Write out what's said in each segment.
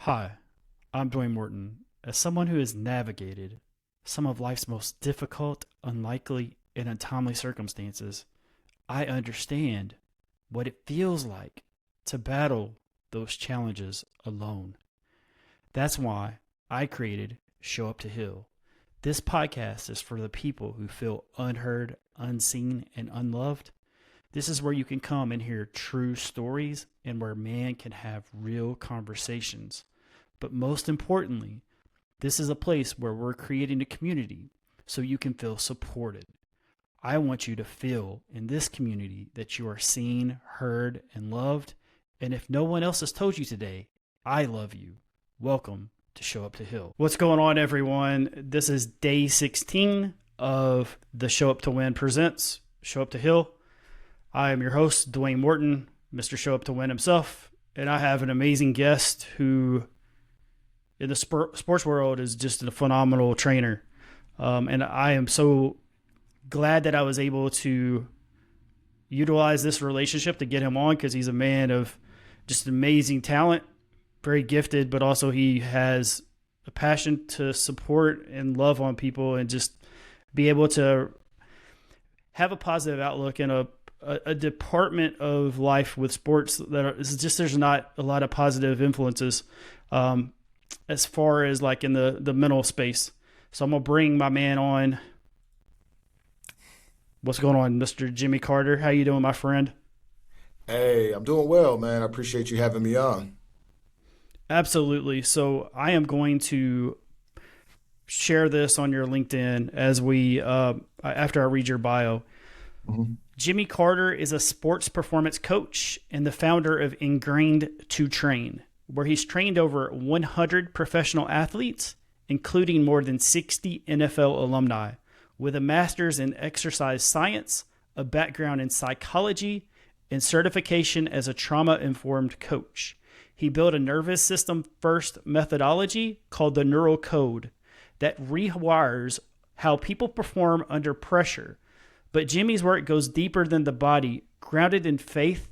Hi, I'm Dwayne Morton. As someone who has navigated some of life's most difficult, unlikely, and untimely circumstances, I understand what it feels like to battle those challenges alone. That's why I created Show Up to Heal. This podcast is for the people who feel unheard, unseen, and unloved. This is where you can come and hear true stories and where man can have real conversations. But most importantly, this is a place where we're creating a community so you can feel supported. I want you to feel in this community that you are seen, heard, and loved. And if no one else has told you today, I love you. Welcome to Show Up to Heal. What's going on, everyone? This is day 16 of the Show Up to Win presents Show Up to Heal. I am your host, Dwayne Morton, Mr. Show Up to Win himself. And I have an amazing guest who in the sports world is just a phenomenal trainer. And I am so glad that I was able to utilize this relationship to get him on because he's a man of just amazing talent, very gifted, but also he has a passion to support and love on people and just be able to have a positive outlook in a department of life with sports that it's just there's not a lot of positive influences as far as like in the mental space. So I'm going to bring my man on. What's going on, Mr. Jimmy Carter? How you doing, my friend? Hey, I'm doing well, man. I appreciate you having me on. Absolutely. So I am going to share this on your LinkedIn as we after I read your bio. Mhm. Jimmy Carter is a sports performance coach and the founder of Ingrained to Train, where he's trained over 100 professional athletes, including more than 60 NFL alumni, with a master's in exercise science, a background in psychology, and certification as a trauma-informed coach. He built a nervous system first methodology called the neural code that rewires how people perform under pressure. But Jimmy's work goes deeper than the body, grounded in faith,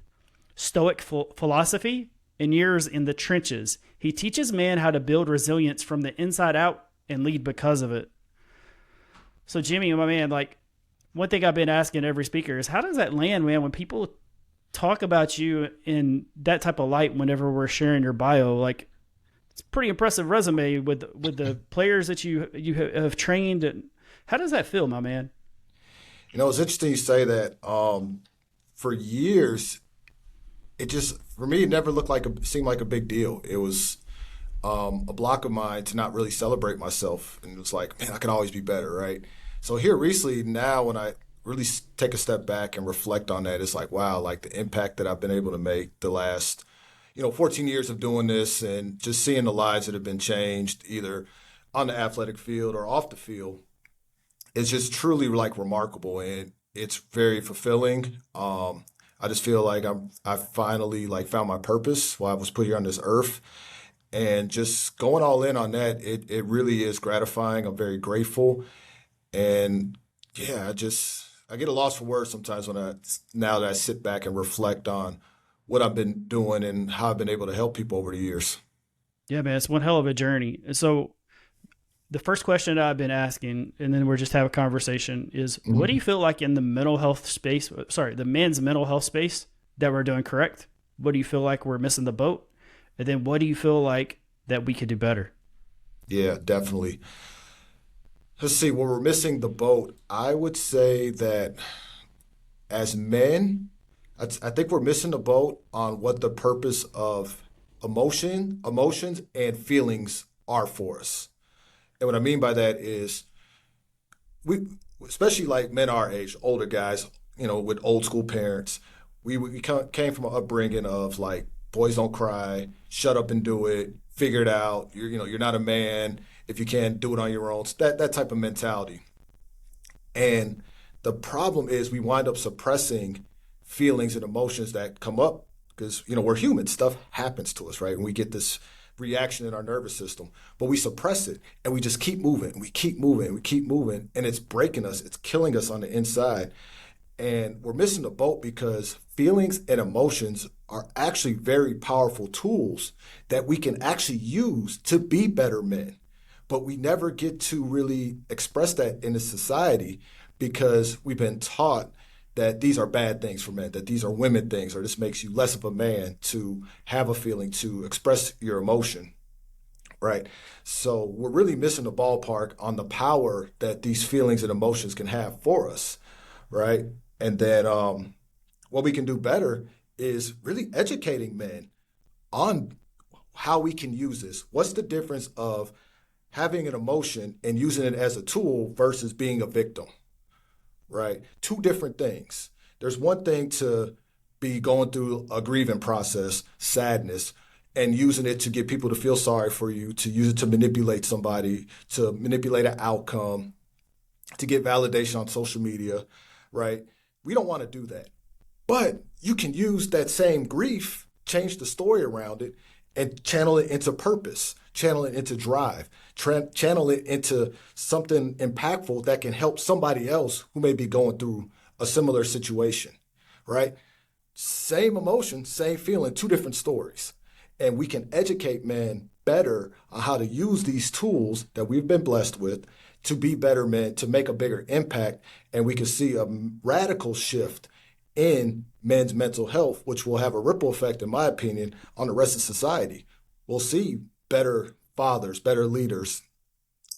stoic philosophy, and years in the trenches. He teaches man how to build resilience from the inside out and lead because of it. So Jimmy, my man, like one thing I've been asking every speaker is how does that land, man, when people talk about you in that type of light whenever we're sharing your bio? Like it's a pretty impressive resume with the players that you have trained. And how does that feel, my man? It's interesting you say that. For years, it just for me it never seemed like a big deal. It was a block of mine to not really celebrate myself, and it was like, man, I could always be better, right? So here recently, now when I really take a step back and reflect on that, it's like, wow, like the impact that I've been able to make the last 14 years of doing this, and just seeing the lives that have been changed either on the athletic field or off the field. It's just truly like remarkable, and it's very fulfilling. I just feel like I finally like found my purpose while I was put here on this earth, and just going all in on that. It really is gratifying. I'm very grateful, and yeah, I get a loss for words sometimes now that I sit back and reflect on what I've been doing and how I've been able to help people over the years. Yeah, man, it's one hell of a journey. So the first question that I've been asking, and then we're just have a conversation, is what do you feel like in the mental health space? Sorry, the men's mental health space that we're doing correct? What do you feel like we're missing the boat? And then what do you feel like that we could do better? Yeah, definitely. Let's see, where we're missing the boat, I would say that as men, I think we're missing the boat on what the purpose of emotions, and feelings are for us. And what I mean by that is we, especially like men our age, older guys, with old school parents, we came from an upbringing of like, boys don't cry, shut up and do it, figure it out. You're not a man if you can't do it on your own. It's that type of mentality. And the problem is we wind up suppressing feelings and emotions that come up because, we're human. Stuff happens to us, right? And we get this reaction in our nervous system, but we suppress it and we just keep moving and we keep moving and we keep moving, and it's breaking us. It's killing us on the inside. And we're missing the boat because feelings and emotions are actually very powerful tools that we can actually use to be better men. But we never get to really express that in the society because we've been taught that these are bad things for men, that these are women things, or this makes you less of a man to have a feeling, to express your emotion, right? So we're really missing the ballpark on the power that these feelings and emotions can have for us, right? And then what we can do better is really educating men on how we can use this. What's the difference of having an emotion and using it as a tool versus being a victim, right? Two different things. There's one thing to be going through a grieving process, sadness, and using it to get people to feel sorry for you, to use it to manipulate somebody, to manipulate an outcome, to get validation on social media, right? We don't want to do that. But you can use that same grief, change the story around it, and channel it into purpose, channel it into drive, channel it into something impactful that can help somebody else who may be going through a similar situation, right? Same emotion, same feeling, two different stories. And we can educate men better on how to use these tools that we've been blessed with to be better men, to make a bigger impact. And we can see a radical shift in men's mental health, which will have a ripple effect, in my opinion, on the rest of society. We'll see better fathers, better leaders,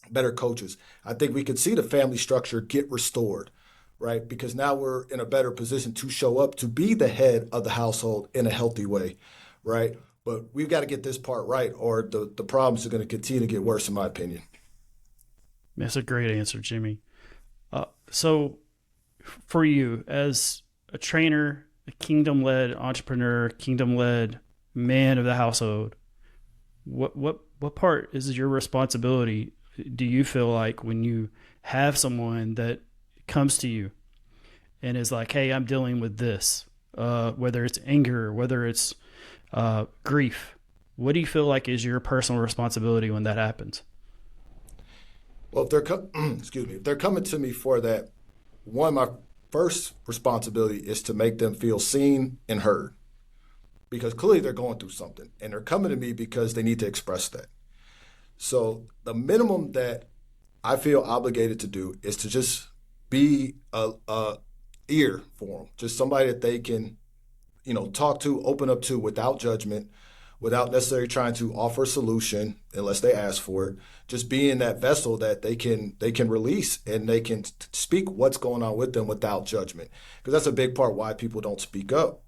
better coaches. I think we could see the family structure get restored, right? Because now we're in a better position to show up to be the head of the household in a healthy way, right? But we've got to get this part right, or the problems are going to continue to get worse, in my opinion. That's a great answer, Jimmy. So for you, as a trainer, a kingdom-led entrepreneur, kingdom-led man of the household, what part is your responsibility, do you feel like, when you have someone that comes to you and is like, hey, I'm dealing with this, whether it's anger, whether it's grief, what do you feel like is your personal responsibility when that happens? Well, if they're excuse me, if they're coming to me for that, one, my first responsibility is to make them feel seen and heard, because clearly they're going through something and they're coming to me because they need to express that. So the minimum that I feel obligated to do is to just be a ear for them, just somebody that they can, talk to, open up to without judgment, without necessarily trying to offer a solution unless they ask for it. Just being that vessel that they can release and they can speak what's going on with them without judgment. Because that's a big part why people don't speak up,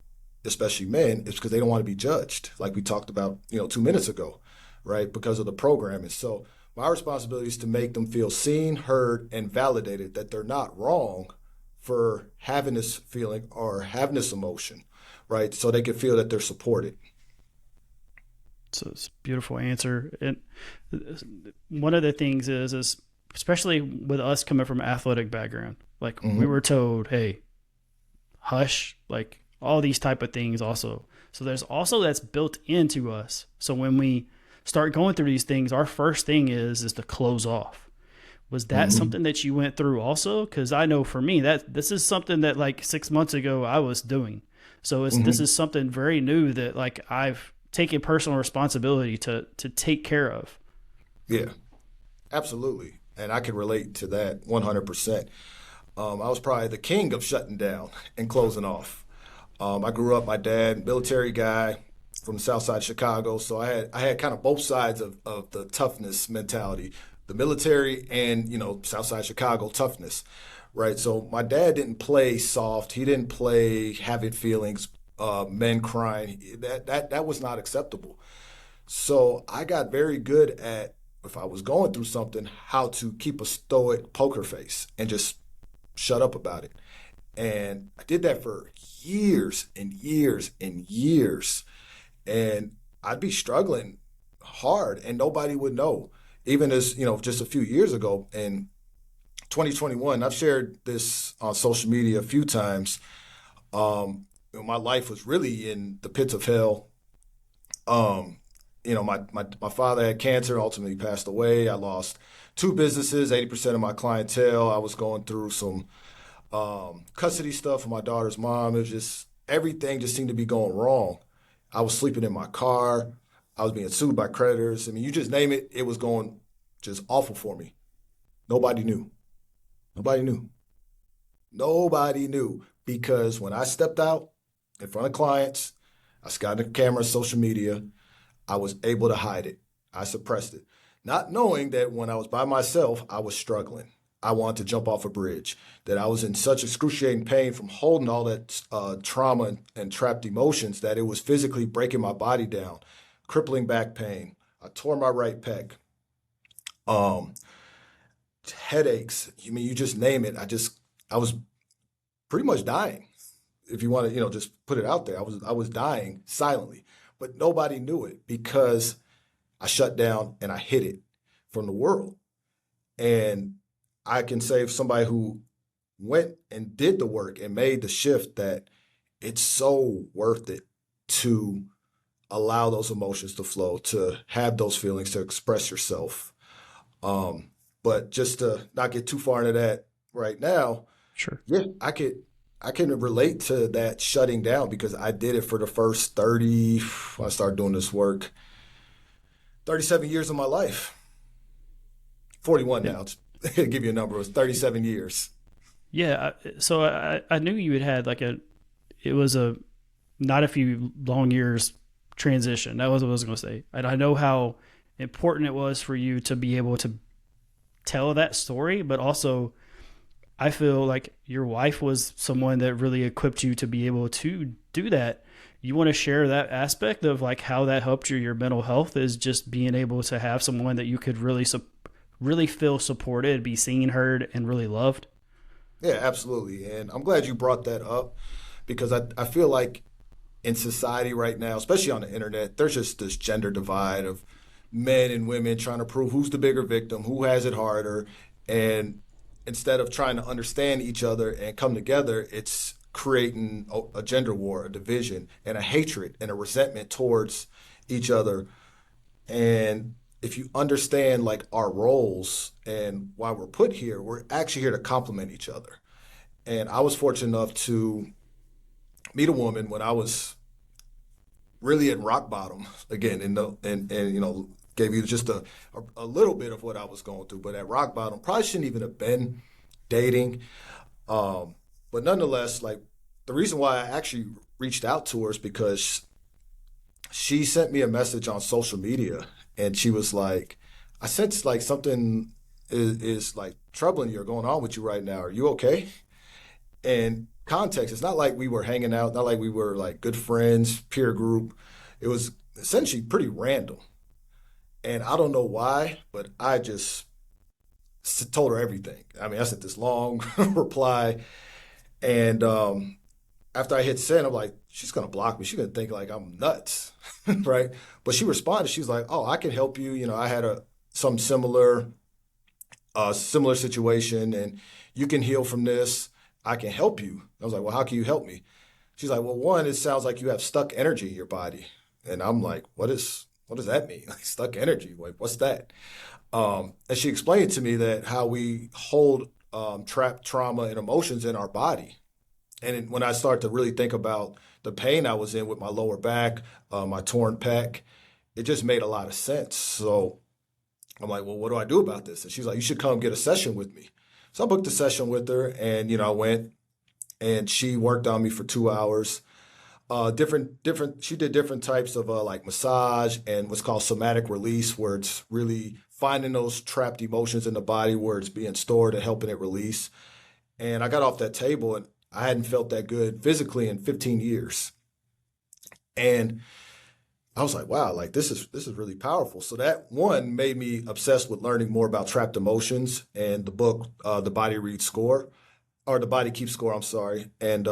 especially men, is because they don't want to be judged, like we talked about 2 minutes ago, right? Because of the programming. So my responsibility is to make them feel seen, heard, and validated, that they're not wrong for having this feeling or having this emotion, right? So they can feel that they're supported. So it's a beautiful answer. And one of the things is especially with us coming from an athletic background, like we were told, hey, hush, like all these type of things also. So there's also that's built into us. So when we start going through these things, our first thing is to close off. Was that something that you went through also? Because I know for me that this is something that like 6 months ago I was doing. So this is something very new that like I've taken personal responsibility to take care of. Yeah, absolutely. And I can relate to that 100%. I was probably the king of shutting down and closing off. I grew up, my dad, military guy from the south side of Chicago. So I had kind of both sides of the toughness mentality, the military and, south side Chicago toughness, right? So my dad didn't play soft. He didn't play having feelings, men crying. That was not acceptable. So I got very good at, if I was going through something, how to keep a stoic poker face and just shut up about it. And I did that for years and years and years. And I'd be struggling hard and nobody would know. Even as, just a few years ago in 2021, I've shared this on social media a few times. My life was really in the pits of hell. My father had cancer, ultimately passed away. I lost 2 businesses, 80% of my clientele. I was going through some custody stuff with my daughter's mom. It was just everything just seemed to be going wrong. I was sleeping in my car. I was being sued by creditors. I mean, you just name it, it was going just awful for me. Nobody knew. Nobody knew. Nobody knew because when I stepped out in front of clients, I got the camera, social media, I was able to hide it. I suppressed it, not knowing that when I was by myself, I was struggling. I wanted to jump off a bridge, that I was in such excruciating pain from holding all that trauma and trapped emotions that it was physically breaking my body down, crippling back pain. I tore my right pec. Um, Headaches. I mean, you just name it. I was pretty much dying. If you want to, just put it out there, I was dying silently, but nobody knew it because I shut down and I hid it from the world. And I can say if somebody who went and did the work and made the shift that it's so worth it to allow those emotions to flow, to have those feelings, to express yourself. But just to not get too far into that right now, Sure. yeah, I can relate to that shutting down because I did it for the first 30, when I started doing this work, 37 years of my life. 41 Yeah. now. To give you a number, it was 37 years. Yeah. So I knew you had like it was a, not a few long years transition. That was what I was going to say. And I know how important it was for you to be able to tell that story, but also I feel like your wife was someone that really equipped you to be able to do that. You want to share that aspect of like how that helped your mental health is just being able to have someone that you could really feel supported, be seen, heard, and really loved. Yeah, absolutely. And I'm glad you brought that up because I feel like in society right now, especially on the internet, there's just this gender divide of men and women trying to prove who's the bigger victim, who has it harder. And instead of trying to understand each other and come together, it's creating a gender war, a division, and a hatred and a resentment towards each other. And if you understand like our roles and why we're put here, we're actually here to complement each other. And I was fortunate enough to meet a woman when I was really at rock bottom again, and gave you just a little bit of what I was going through. But at rock bottom, probably shouldn't even have been dating. Um, but nonetheless, like the reason why I actually reached out to her is because she sent me a message on social media, and she was like, "I sense like something is like troubling you or going on with you right now. Are you okay?" And context, it's not like we were hanging out, not like we were like good friends, peer group. It was essentially pretty random. And I don't know why, but I just told her everything. I mean, I sent this long reply. And after I hit send, I'm like, she's going to block me. She's going to think like I'm nuts. Right. But she responded. She's like, oh, I can help you. I had some similar situation and you can heal from this. I can help you. I was like, well, how can you help me? She's like, well, one, it sounds like you have stuck energy in your body. And I'm like, what does that mean? Like stuck energy? Like, what's that? And she explained to me that how we hold trapped trauma and emotions in our body. And when I started to really think about the pain I was in with my lower back, my torn pec, it just made a lot of sense. So I'm like, well, what do I do about this? And she's like, you should come get a session with me. So I booked a session with her, and I went, and she worked on me for 2 hours. Different. She did different types of like massage and what's called somatic release, where it's really finding those trapped emotions in the body where it's being stored and helping it release. And I got off that table, and I hadn't felt that good physically in 15 years. And I was like, wow, like this is really powerful. So that one made me obsessed with learning more about trapped emotions and the book, The Body Reads Score, or The Body Keeps Score, I'm sorry. And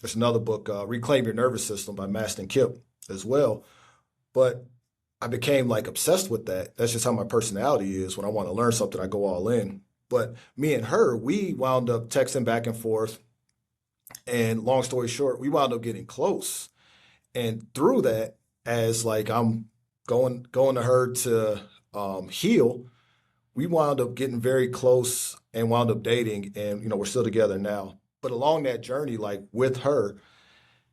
there's another book, Reclaim Your Nervous System by Maston Kipp as well. But I became like obsessed with that. That's just how my personality is. When I want to learn something, I go all in. But me and her, we wound up texting back and forth. And long story short, we wound up getting close. And through that, as like I'm going to her to heal, we wound up getting very close and wound up dating, and we're still together now. But along that journey, like with her,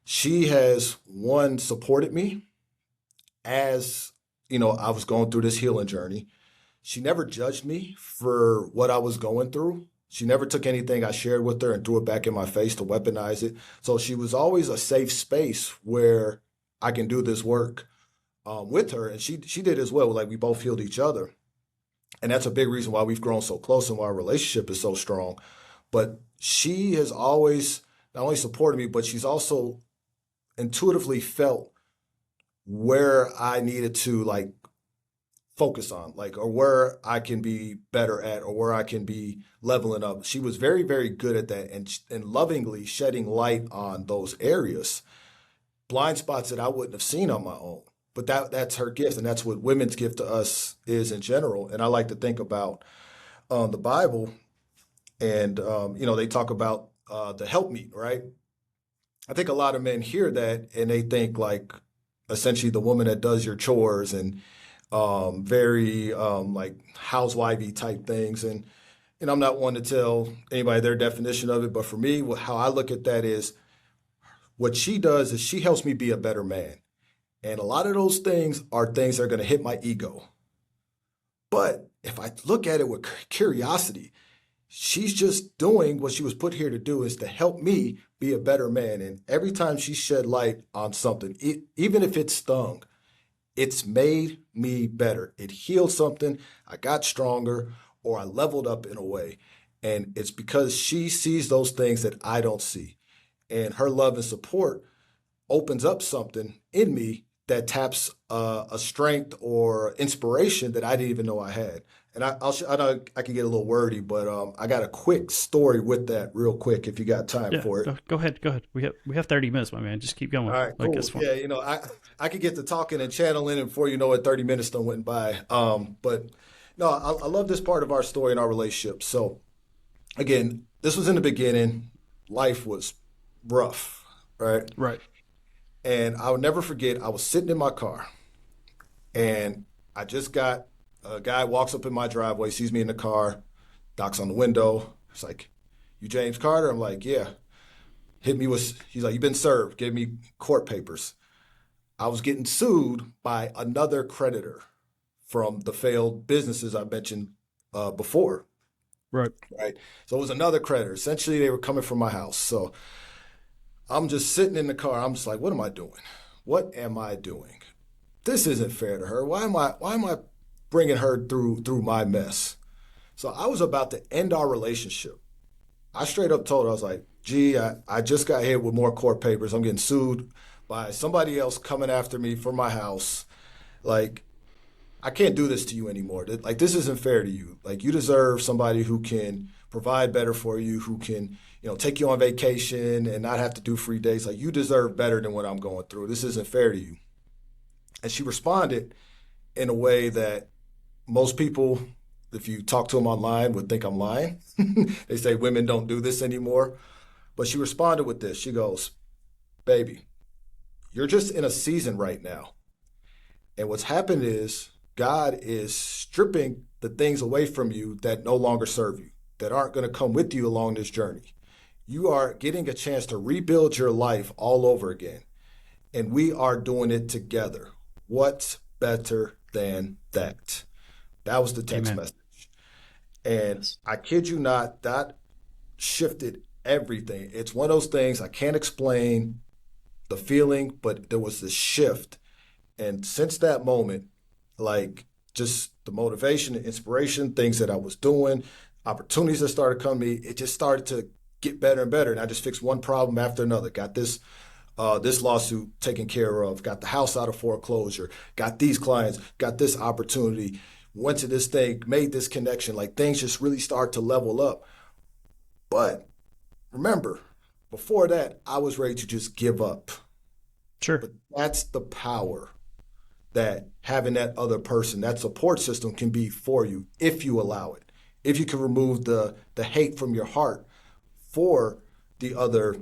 She has, one, supported me as, I was going through this healing journey. She never judged me for what I was going through. She never took anything I shared with her and threw it back in my face to weaponize it. So she was always a safe space where I can do this work with her. And she did as well. Like, we both healed each other. And that's a big reason why we've grown so close and why our relationship is so strong. But she has always not only supported me, but she's also intuitively felt where I needed to, like, focus on, like, or where I can be better at, or where I can be leveling up. She was very, very good at that, and lovingly shedding light on those areas, blind spots that I wouldn't have seen on my own. But that's her gift, and that's what women's gift to us is in general. And I like to think about the Bible, and they talk about the helpmeet, right? I think a lot of men hear that and they think, like, essentially the woman that does your chores and very like housewifey type things. And I'm not one to tell anybody their definition of it, but for me, how I look at that is, what she does is she helps me be a better man. And a lot of those things are things that are going to hit my ego. But if I look at it with curiosity, she's just doing what she was put here to do, is to help me be a better man. And every time she shed light on something, even if it stung, it's made me better. It healed something. I got stronger, or I leveled up in a way. And it's because she sees those things that I don't see. And her love and support opens up something in me that taps a strength or inspiration that I didn't even know I had. And I know I can get a little wordy, but I got a quick story with that, real quick, if you got time for it. Go ahead. We have 30 minutes, my man. Just keep going. All right, cool. Yeah, I could get to talking and channeling, and before you know it, 30 minutes done went by. But no, I love this part of our story and our relationship. So again, this was in the beginning. Life was rough, right? Right. And I would never forget, I was sitting in my car, and I just got a guy walks up in my driveway, sees me in the car, knocks on the window. It's like, "You James Carter?" I'm like, "Yeah." He's like, "You've been served." Gave me court papers. I was getting sued by another creditor from the failed businesses I mentioned before. Right. Right. So it was another creditor. Essentially, they were coming from my house. So I'm just sitting in the car. I'm just like, what am I doing? What am I doing? This isn't fair to her. Why am I bringing her through my mess? So I was about to end our relationship. I straight up told her, I was like, "Gee, I just got hit with more court papers. I'm getting sued by somebody else coming after me for my house. Like, I can't do this to you anymore. Like, this isn't fair to you. Like, you deserve somebody who can provide better for you, who can, take you on vacation and not have to do free days. Like, you deserve better than what I'm going through. This isn't fair to you." And she responded in a way that most people, if you talk to them online, would think I'm lying. They say women don't do this anymore. But she responded with this. She goes, "Baby, you're just in a season right now. And what's happened is God is stripping the things away from you that no longer serve you, that aren't going to come with you along this journey. You are getting a chance to rebuild your life all over again. And we are doing it together. What's better than that?" That was the text Amen. message. And I kid you not, that shifted everything. It's one of those things I can't explain the feeling, but there was this shift. And since that moment, like, just the motivation and inspiration, things that I was doing, opportunities that started coming to me, it just started to get better and better. And I just fixed one problem after another. Got this lawsuit taken care of, got the house out of foreclosure, got these clients, got this opportunity, went to this thing, made this connection. Like, things just really start to level up. But remember, before that, I was ready to just give up. Sure. But that's the power that having that other person, that support system, can be for you if you allow it. If you can remove the hate from your heart for the other,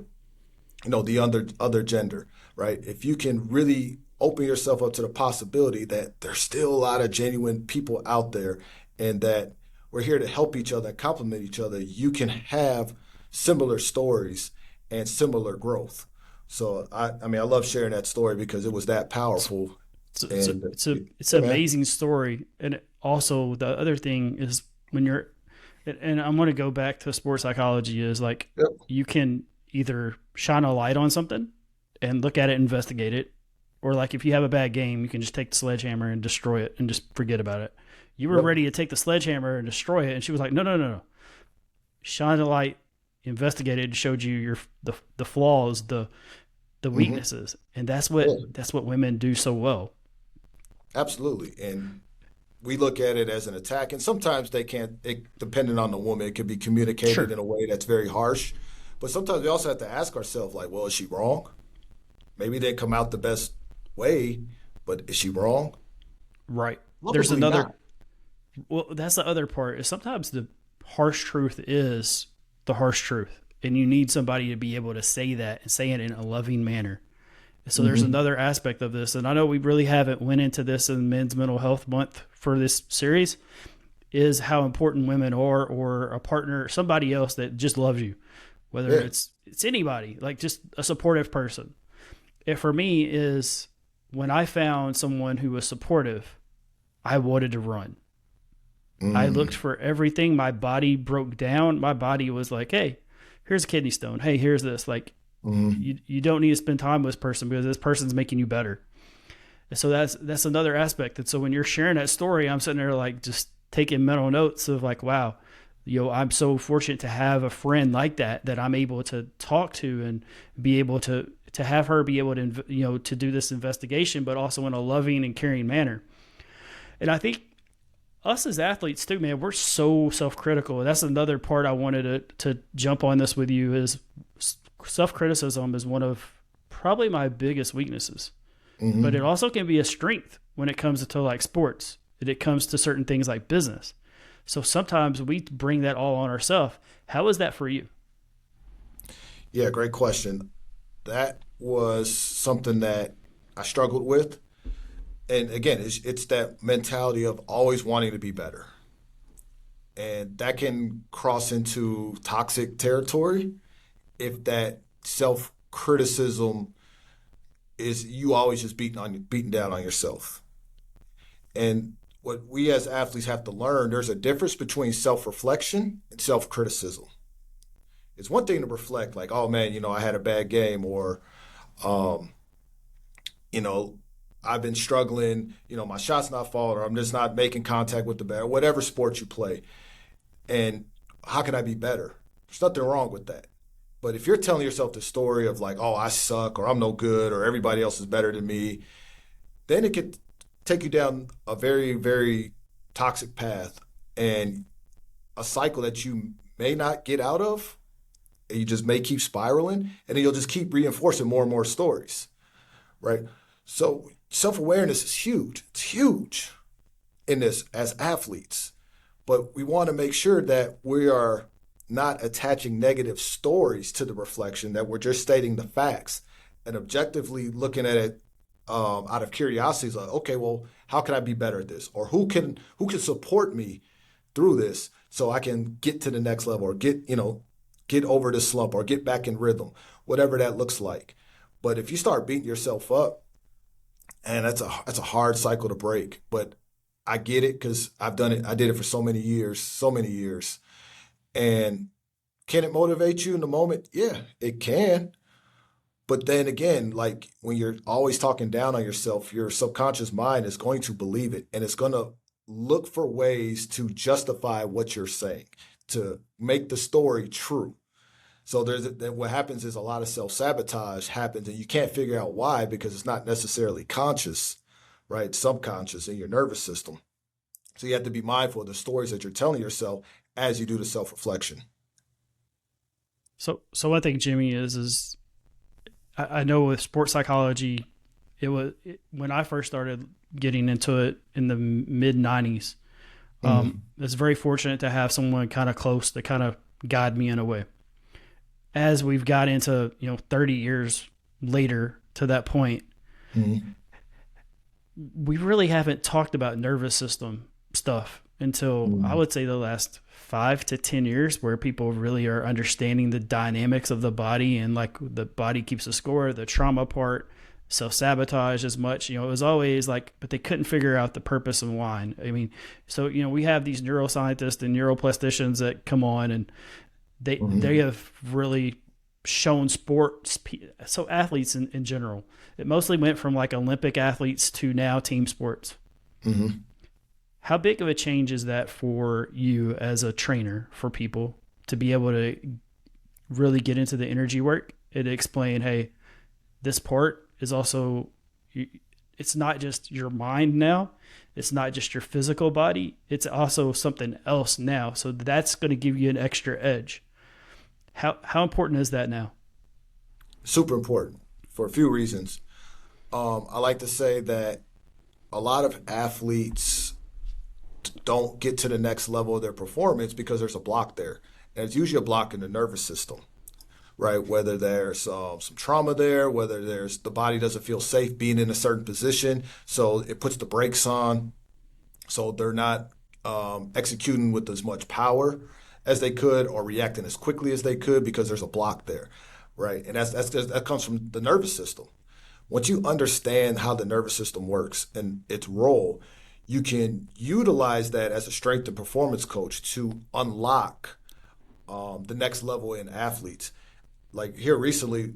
the other gender, right? If you can really open yourself up to the possibility that there's still a lot of genuine people out there, and that we're here to help each other and complement each other, you can have similar stories and similar growth. So I mean, I love sharing that story because it was that powerful. And It's yeah, an man. amazing story. And also the other thing is when you're, and I'm going to go back to sports psychology is like, Yep. you can either shine a light on something and look at it, investigate it, or like if you have a bad game, you can just take the sledgehammer and destroy it and just forget about it. You were Yep. ready to take the sledgehammer and destroy it, and she was like, "No, no, no, no! Shine a light, investigate it, and showed you the flaws, the Hmm. weaknesses, and Yeah, that's what women do so well." absolutely. And we look at it as an attack, and sometimes they can't. Depending on the woman, it could be communicated Sure, in a way that's very harsh. But sometimes we also have to ask ourselves, like, well, is she wrong? Maybe they come out the best way, but is she wrong? right. There's Probably another. not. Well, that's the other part. Is sometimes the harsh truth is the harsh truth, and you need somebody to be able to say that and say it in a loving manner. So there's Hmm. another aspect of this, and I know we really haven't went into this in Men's Mental Health Month for this series, is how important women are, or a partner, somebody else that just loves you, whether Yeah. it's anybody, like just a supportive person. It for me is when I found someone who was supportive, I wanted to run. I looked Mm. for everything. My body broke down. My body was like, "Hey, here's a kidney stone. Hey, here's this." Like, Mm. you don't need to spend time with this person because this person's making you better. And so that's another aspect. And so when you're sharing that story, I'm sitting there like just taking mental notes of like, wow, I'm so fortunate to have a friend like that that I'm able to talk to and be able to have her be able to to do this investigation, but also in a loving and caring manner. And I think us as athletes too, man, we're so self-critical. And that's another part I wanted to jump on this with you is self-criticism is one of probably my biggest weaknesses, but it Hmm. also can be a strength when it comes to like sports and it comes to certain things like business. So sometimes we bring that all on ourselves. How is that for you? Yeah, great question. That was something that I struggled with. And again, it's that mentality of always wanting to be better. And that can cross into toxic territory if that self criticism is you always just beating down on yourself. And what we as athletes have to learn, there's a difference between self reflection and self criticism. It's one thing to reflect, like, oh man, I had a bad game, or um, you know, I've been struggling, my shot's not falling, or I'm just not making contact with the bat, or whatever sport you play. And how can I be better? There's nothing wrong with that. But if you're telling yourself the story of like, oh, I suck, or I'm no good, or everybody else is better than me, then it could take you down a very, very toxic path and a cycle that you may not get out of. And you just may keep spiraling, and then you'll just keep reinforcing more and more stories, right? So self awareness is huge. It's huge in this as athletes. But we want to make sure that we are not attaching negative stories to the reflection, that we're just stating the facts and objectively looking at it out of curiosity. Is like, okay, well, how can I be better at this? Or who can support me through this so I can get to the next level or get over this slump or get back in rhythm, whatever that looks like. But if you start beating yourself up, and that's a hard cycle to break. But I get it because I've done it. I did it for so many years. And can it motivate you in the moment? Yeah, it can. But then again, like when you're always talking down on yourself, your subconscious mind is going to believe it and it's going to look for ways to justify what you're saying, to make the story true. So what happens is a lot of self-sabotage happens and you can't figure out why because it's not necessarily conscious, right? Subconscious in your nervous system. So you have to be mindful of the stories that you're telling yourself as you do the self-reflection. So one thing, Jimmy, is I know with sports psychology, when I first started getting into it in the mid '90s. Mm-hmm. It's very fortunate to have someone kind of close to kind of guide me in a way. As we've got into 30 years later to that point, Mm-hmm. we really haven't talked about nervous system stuff until I would say the last 5 to 10 years, where people really are understanding the dynamics of the body, and like the body keeps a score, the trauma part, self-sabotage as much, it was always like, but they couldn't figure out the purpose and why. I mean, so, we have these neuroscientists and neuroplasticians that come on, and they have really shown sports, so athletes in general, it mostly went from like Olympic athletes to now team sports. Mm-hmm. How big of a change is that for you as a trainer, for people to be able to really get into the energy work and explain, hey, this part is also, it's not just your mind now, it's not just your physical body, it's also something else now. So that's going to give you an extra edge. How important is that now? Super important for a few reasons. I like to say that a lot of athletes don't get to the next level of their performance because there's a block there. And it's usually a block in the nervous system, right? Whether there's some trauma there, whether the body doesn't feel safe being in a certain position, so it puts the brakes on, so they're not executing with as much power as they could or reacting as quickly as they could because there's a block there, right? And that comes from the nervous system. Once you understand how the nervous system works and its role, you can utilize that as a strength and performance coach to unlock the next level in athletes. Like here recently,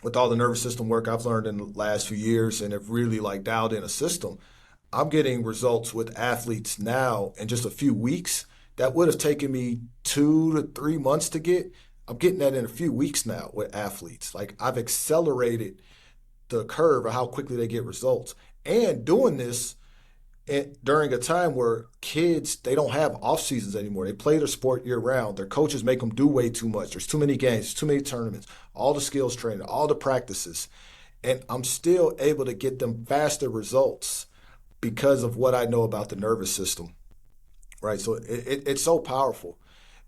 with all the nervous system work I've learned in the last few years and have really like dialed in a system, I'm getting results with athletes now in just a few weeks that would have taken me 2 to 3 months to get. I'm getting that in a few weeks now with athletes. Like I've accelerated the curve of how quickly they get results, and doing this during a time where kids, they don't have off seasons anymore. They play their sport year round. Their coaches make them do way too much. There's too many games, too many tournaments, all the skills training, all the practices. And I'm still able to get them faster results because of what I know about the nervous system, right? So it's so powerful.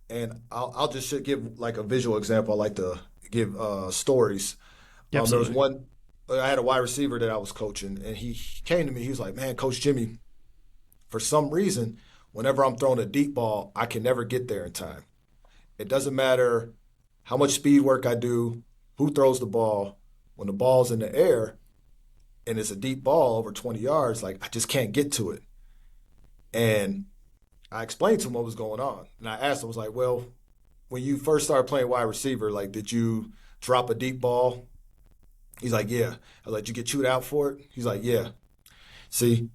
And I'll just give like a visual example. I like to give stories. There was one, I had a wide receiver that I was coaching, and he came to me. He was like, man, Coach Jimmy, for some reason, whenever I'm throwing a deep ball, I can never get there in time. It doesn't matter how much speed work I do, who throws the ball. When the ball's in the air and it's a deep ball over 20 yards, like I just can't get to it. And I explained to him what was going on. And I asked him, I was like, well, when you first started playing wide receiver, like, did you drop a deep ball? He's like, yeah. I was like, did you get chewed out for it? He's like, yeah. See,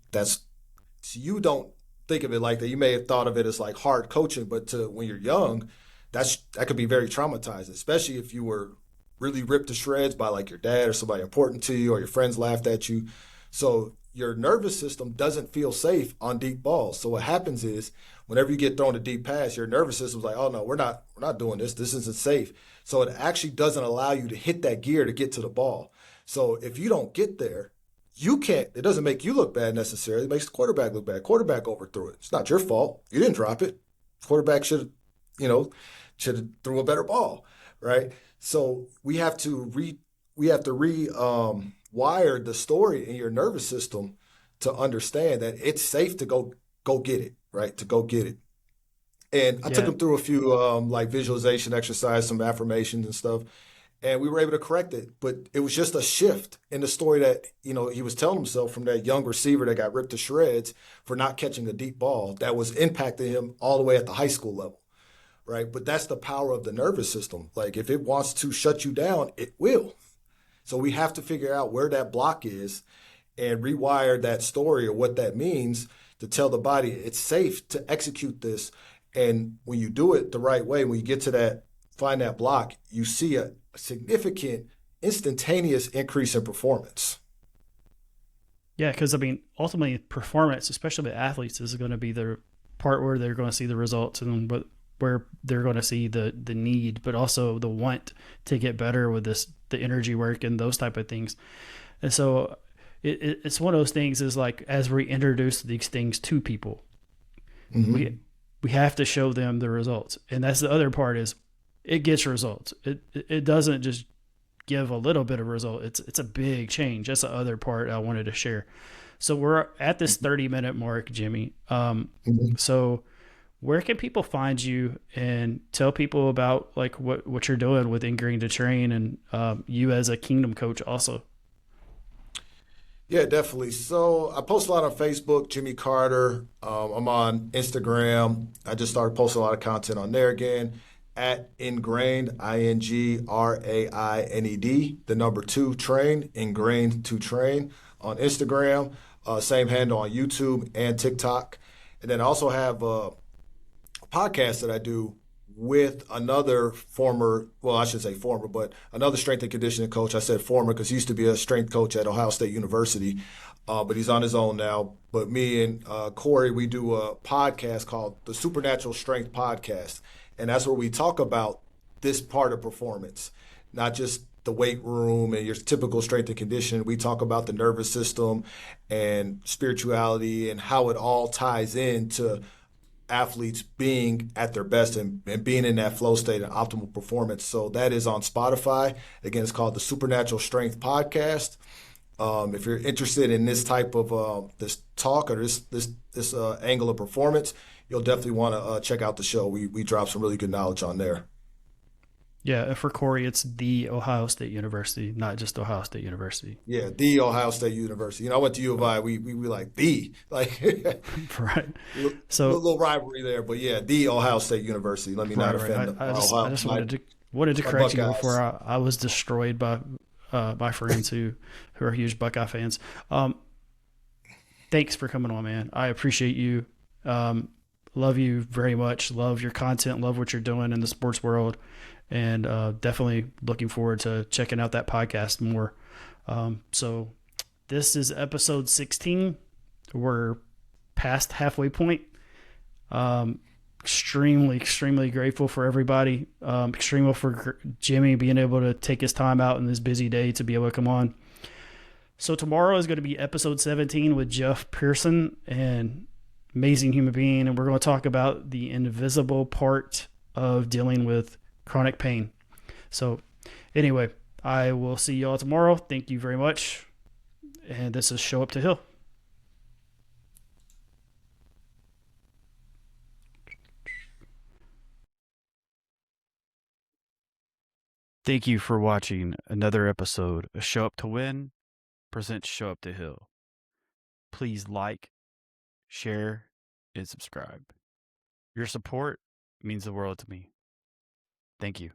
you don't think of it like that. You may have thought of it as like hard coaching, but when you're young, that could be very traumatizing, especially if you were really ripped to shreds by like your dad or somebody important to you, or your friends laughed at you. So your nervous system doesn't feel safe on deep balls. So what happens is whenever you get thrown a deep pass, your nervous system's like, oh no, we're not doing this. This isn't safe. So it actually doesn't allow you to hit that gear to get to the ball. So if you don't get there, you can't. It doesn't make you look bad necessarily. It makes the quarterback look bad. Quarterback overthrew it. It's not your fault. You didn't drop it. Quarterback should have threw a better ball, right? So we have to rewire the story in your nervous system to understand that it's safe to go get it, right? To go get it. And I took him through a few like visualization exercise, some affirmations and stuff, and we were able to correct it. But it was just a shift in the story that, he was telling himself from that young receiver that got ripped to shreds for not catching a deep ball that was impacting him all the way at the high school level, right? But that's the power of the nervous system. Like if it wants to shut you down, it will. So we have to figure out where that block is and rewire that story or what that means to tell the body it's safe to execute this. And when you do it the right way, when you get to find that block, you see a significant instantaneous increase in performance. Yeah, because ultimately performance, especially with athletes, is going to be the part where they're going to see the results and where they're going to see the need, but also the want to get better with the energy work and those type of things. And so it's one of those things is like, as we introduce these things to people, we have to show them the results. And that's the other part is it gets results. It doesn't just give a little bit of result. It's a big change. That's the other part I wanted to share. So we're at this 30-minute mark, Jimmy. Mhm. So where can people find you and tell people about like what you're doing with Ingrained to Train and you as a Kingdom coach also? Yeah, definitely. So I post a lot on Facebook, Jimmy Carter. I'm on Instagram. I just started posting a lot of content on there again at Ingrained, INGRAINED, the number two train, Ingrained to Train on Instagram. Same handle on YouTube and TikTok. And then I also have podcast that I do with another former, well, I should say former, but another strength and conditioning coach. I said former because he used to be a strength coach at Ohio State University, but he's on his own now. But me and Corey, we do a podcast called the Supernatural Strength Podcast. And that's where we talk about this part of performance, not just the weight room and your typical strength and conditioning. We talk about the nervous system and spirituality and how it all ties into athletes being at their best and being in that flow state and optimal performance. So that is on Spotify. Again, it's called the Supernatural Strength Podcast. If you're interested in this type of this talk or this angle of performance, you'll definitely want to check out the show. We drop some really good knowledge on there. Yeah, for Corey, it's the Ohio State University, not just Ohio State University. Yeah, the Ohio State University. I went to U of I. We like the like Right. little, So little rivalry there, but yeah, the Ohio State University. Let me not right. offend I just my wanted to my correct you before Buckeyes. I was destroyed by friends who are huge Buckeye fans. Thanks for coming on, man. I appreciate you. Love you very much. Love your content. Love what you're doing in the sports world, and definitely looking forward to checking out that podcast more. So this is episode 16. We're past halfway point. Extremely grateful for everybody. Extremely for Jimmy being able to take his time out in this busy day to be able to come on. So tomorrow is going to be episode 17 with Jeff Pearson, and amazing human being, and we're going to talk about the invisible part of dealing with chronic pain. So anyway, I will see you all tomorrow. Thank you very much. And this is Show Up to Heal. Thank you for watching another episode of Show Up to Win presents Show Up to Heal. Please like, share, and subscribe. Your support means the world to me. Thank you.